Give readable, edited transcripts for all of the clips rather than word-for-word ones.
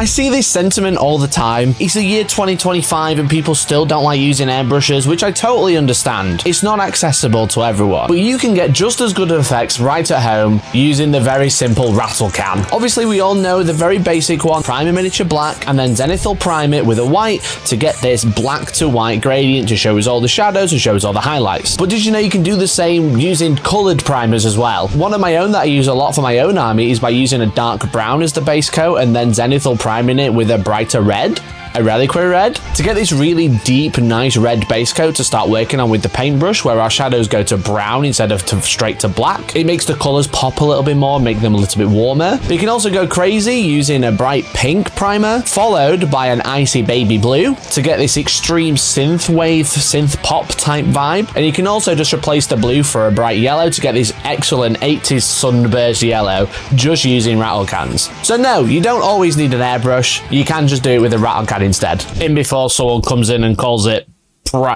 I see this sentiment all the time. It's the year 2025 and people still don't like using airbrushes, which I totally understand. It's not accessible to everyone, but you can get just as good effects right at home using the very simple rattle can. Obviously, we all know the very basic one, prime a miniature black and then zenithal prime it with a white to get this black to white gradient to show us all the shadows and show us all the highlights. But did you know you can do the same using colored primers as well? One of my own that I use a lot for my own army is by using a dark brown as the base coat and then zenithal priming it with a brighter red. A reliquary red to get this really deep, nice red base coat to start working on with the paintbrush, where our shadows go to brown instead of straight to black. It makes the colors pop a little bit more, make them a little bit warmer. But you can also go crazy using a bright pink primer, followed by an icy baby blue to get this extreme synth wave, synth pop type vibe. And you can also just replace the blue for a bright yellow to get this excellent 80s sunburst yellow, just using rattle cans. So no, you don't always need an airbrush. You can just do it with a rattle can instead. In before someone comes in and calls it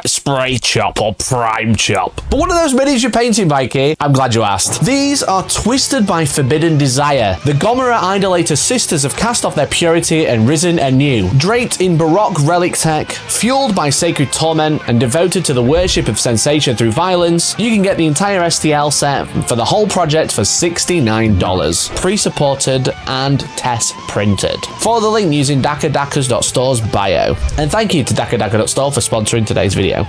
spray chop or prime chop. But what are those minis you're painting, Mikey? I'm glad you asked. These are Twisted by Forbidden Desire. The Gomorrah idolater sisters have cast off their purity and risen anew. Draped in Baroque relic tech, fueled by sacred torment, and devoted to the worship of sensation through violence, you can get the entire STL set for the whole project for $69. Pre-supported and test printed. Follow the link using dakadakas.store's bio. And thank you to dakadaka.store for sponsoring today's video.